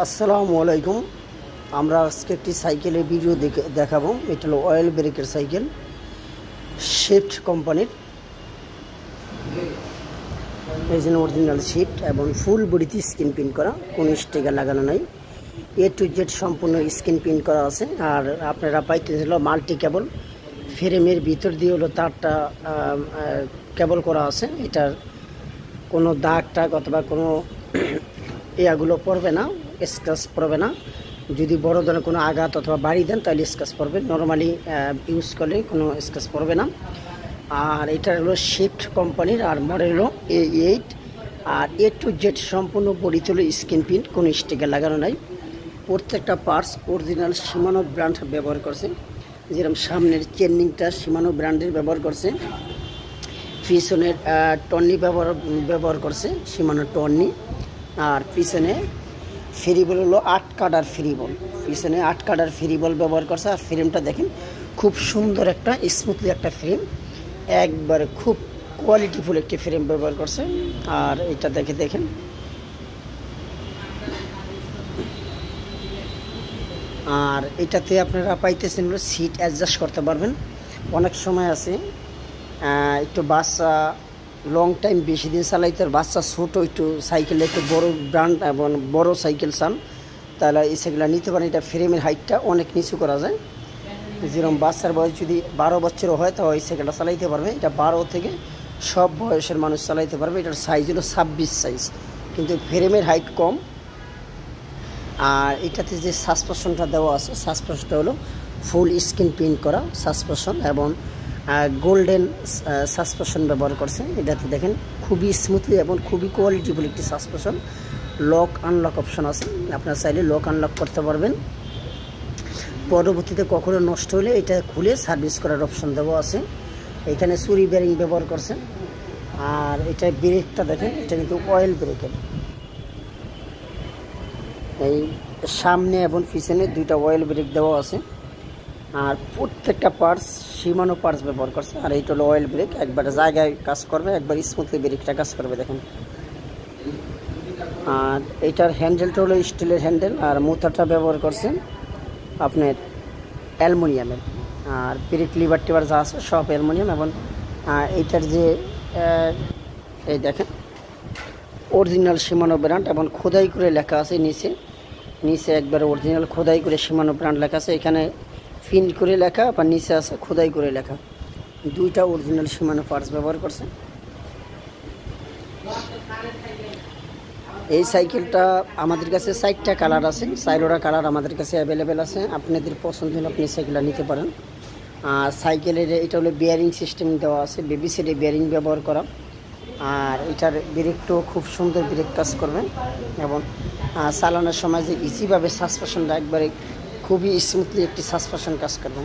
আসসালামু আলাইকুম। আমরা আজকে একটি সাইকেলের ভিডিও দেখাবো। এটা হলো অয়েল ব্রেকের সাইকেল, শিফট কোম্পানির। এই জন্য অরিজিনাল শিফট এবং ফুল বডিতে স্ক্রিন প্রিন্ট করা, কোনো স্টিকার লাগানো নাই। এ টু জেড সম্পূর্ণ স্ক্রিন প্রিন্ট করা আছে। আর আপনারা পাইতেছেন হলো মাল্টি কেবল, ফ্রেমের ভিতর দিয়ে হলো তারটা কেবল করা আছে। এটার কোনো দাগ টাগ অথবা কোনো ইয়াগুলো পড়বে না, স্ক্র্যাচ পড়বে না। যদি বড় ধরনের কোনো আঘাত অথবা বাড়ি দেন তাহলে স্ক্র্যাচ পড়বে, নর্মালি ইউজ করলে কোনো স্ক্র্যাচ পড়বে না। আর এটা হলো শিফট কোম্পানির, আর মডেল হলো A8। R A to Z সম্পূর্ণ বডি হলো স্ক্রিন প্রিন্ট, কোনো স্টিকার লাগানো নাই। প্রত্যেকটা পার্টস অরিজিনাল শিমানো ব্র্যান্ড ব্যবহার করছে। যেরকম সামনের চেননিংটা শিমানো ব্র্যান্ডের ব্যবহার করছে, পিছনের টর্নি ব্যবহার করছে শিমানো টর্নি। আর পিছনে ফেরিবল হলো 8 কাটার ফেরিবল, পিছনে 8 কাটার ফেরিবল ব্যবহার করছে। আর ফ্রেমটা দেখেন, খুব সুন্দর একটা স্মুথলি একটা ফ্রেম, একবারে খুব কোয়ালিটিফুল একটি ফ্রেম ব্যবহার করছে। আর এটা দেখেন, আর এটাতে আপনারা পাইতেছেন হলো সিট অ্যাডজাস্ট করতে পারবেন। অনেক সময় আছে একটু বাচ্চা লং টাইম বেশি দিন চালাইতে, বাচ্চা ছোটো একটু সাইকেলে একটু বড় ব্র্যান্ড এবং বড় সাইকেল চান, তাহলে এই সাইকেলটা নিতে পারেন। এটা ফ্রেমের হাইটটা অনেক নিচু করা যায়। যেরকম বাচ্চার বয়স যদি 12 বছরও হয় তাও এই সাইকেলটা চালাইতে পারবে। এটা 12 থেকে সব বয়সের মানুষ চালাইতে পারবে। এটার সাইজ হলো 26 সাইজ, কিন্তু ফ্রেমের হাইট কম। আর এটাতে যে সাসপেনশনটা দেওয়া আছে, সাসপেনশনটা হলো ফুল স্ক্রিন প্রিন্ট করা সাসপেনশন এবং গোল্ডেন সাসপেনশন ব্যবহার করছে। এটাতে দেখেন খুবই স্মুথলি এবং খুবই কোয়ালিটিফুল একটি সাসপেনশন। লক আনলক অপশন আছে, আপনারা চাইলে লক আনলক করতে পারবেন। পরবর্তীতে কখনো নষ্ট হলে এটা খুলে সার্ভিস করার অপশন দেওয়া আছে। এখানে সুরি বেয়ারিং ব্যবহার করছে। আর এটা ব্রেকটা দেখেন, এটা কিন্তু অয়েল ব্রেকের। এই সামনে এবং পিছনে দুইটা অয়েল ব্রেক দেওয়া আছে। আর প্রত্যেকটা পার্টস শিমানো পার্টস ব্যবহার করছে। আর এইটা হলো অয়েল ব্রেক, একবার জায়গায় কাজ করবে, একবার স্মুথলি ব্রেকটা কাজ করবে দেখেন। আর এইটার হ্যান্ডেলটা হলো স্টিলের হ্যান্ডেল, আর মোথাটা ব্যবহার করছে আপনার অ্যালুমিনিয়ামের। আর ব্রেক লিভার টিভার যা আছে সব অ্যালুমিনিয়াম। এবং এইটার যে এই দেখেন অরিজিনাল শিমানো ব্র্যান্ড এবং খোদাই করে লেখা আছে নিচে একবার অরিজিনাল খোদাই করে শিমানো ব্র্যান্ড লেখা আছে। এখানে প্রিন্ট করে লেখা বা নিচে আছে খোদাই করে লেখা, দুইটা অরিজিনাল শিমানো পার্টস ব্যবহার করছে। এই সাইকেলটা আমাদের কাছে 4টা কালার আছে, 4টা কালার আমাদের কাছে অ্যাভেলেবেল আছে। আপনাদের পছন্দ হলে আপনি সাইকেলটা নিতে পারেন। আর সাইকেলের এটা হলো বিয়ারিং সিস্টেম দেওয়া আছে, বেবি সেটে বিয়ারিং ব্যবহার করা। আর এটার ব্রেকটাও খুব সুন্দর ব্রেক কাজ করবে এবং চালানোর সময় যে ইজিভাবে সাসপেনশনটা একবারে খুবই স্মুথলি একটি সাসপেনশন কাজ করবে।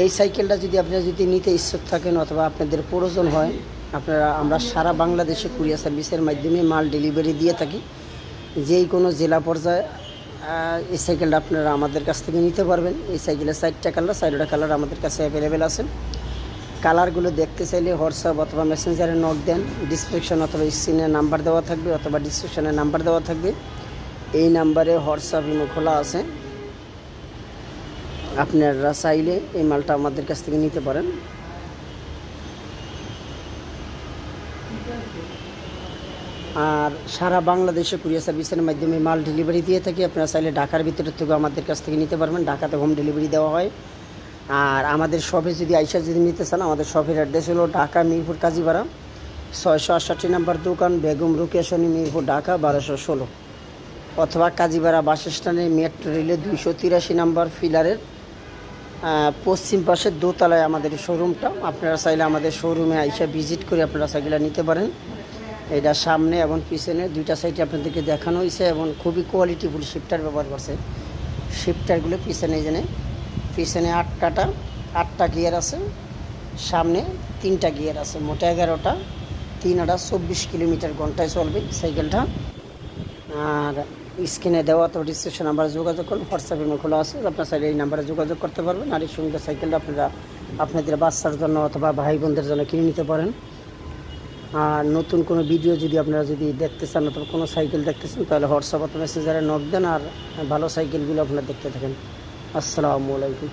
এই সাইকেলটা যদি আপনারা নিতে ইচ্ছুক থাকেন অথবা আপনাদের প্রয়োজন হয়, আমরা সারা বাংলাদেশে কুরিয়ার সার্ভিসের মাধ্যমে মাল ডেলিভারি দিয়ে থাকি। যেই কোনো জেলা পর্যায়ে এই সাইকেলটা আপনারা আমাদের কাছ থেকে নিতে পারবেন। এই সাইকেলের 4টা কালার, 4টা কালার আমাদের কাছে অ্যাভেলেবেল আছে। কালারগুলো দেখতে চাইলে হোয়াটসঅ্যাপ অথবা মেসেঞ্জারে নক দেন। ডিসক্রিপশন অথবা স্ক্রিনে নাম্বার দেওয়া থাকবে অথবা ডিসক্রিপশনে নাম্বার দেওয়া থাকবে। এই নাম্বারে হোয়াটসঅ্যাপ ইমো খোলা আছে, আপনারা চাইলে এই মালটা আমাদের কাছ থেকে নিতে পারেন। আর সারা বাংলাদেশে কুরিয়ার সার্ভিসের মাধ্যমে মাল ডেলিভারি দিয়ে থাকি। আপনারা চাইলে ঢাকার ভিতরে থেকে আমাদের কাছ থেকে নিতে পারবেন, ঢাকাতে হোম ডেলিভারি দেওয়া হয়। আর আমাদের শপে যদি নিতে চান, আমাদের শপের অ্যাড্রেস হলো ঢাকা মিরপুর কাজীপাড়া 668 নম্বর দোকান, বেগম রোকেয়া সরণি, মিরপুর, ঢাকা 1216। অথবা কাজীপাড়া বাস স্ট্যান্ডে মেট্রো রেলে 283 নম্বর ফিলারের পশ্চিম পাশের দোতলায় আমাদের শোরুমটা। আপনারা চাইলে আমাদের শোরুমে আইসা ভিজিট করে আপনারা সাইকেলটা নিতে পারেন। এটা সামনে এবং পিছনে দুইটা সাইডে আপনাদেরকে দেখানো হয়েছে এবং খুবই কোয়ালিটিফুল শিফটার ব্যবহার করছে। শিফটারগুলো পিছনে 8টা গিয়ার আছে, সামনে 3টা গিয়ার আছে, মোট 11টা, 3 24 কিলোমিটার ঘন্টায় চলবে সাইকেলটা। আর স্ক্রিনে দেওয়া তো ডিসক্রিপশন নাম্বারে যোগাযোগ করুন, হোয়াটসঅ্যাপে খোলা আছে, আপনার চাইলে এই নাম্বারে যোগাযোগ করতে পারবেন। আর এই সুন্দর সাইকেলটা আপনারা আপনাদের বাচ্চার জন্য অথবা ভাই বোনদের জন্য কিনে নিতে পারেন। আর নতুন কোনো ভিডিও যদি আপনারা যদি দেখতে চান অথবা কোনো সাইকেল দেখতেছেন তাহলে হোয়াটসঅ্যাপ অথবা মেসেঞ্জারে নক দেন আর ভালো সাইকেলগুলো আপনারা দেখতে থাকেন। আসসালামু আলাইকুম।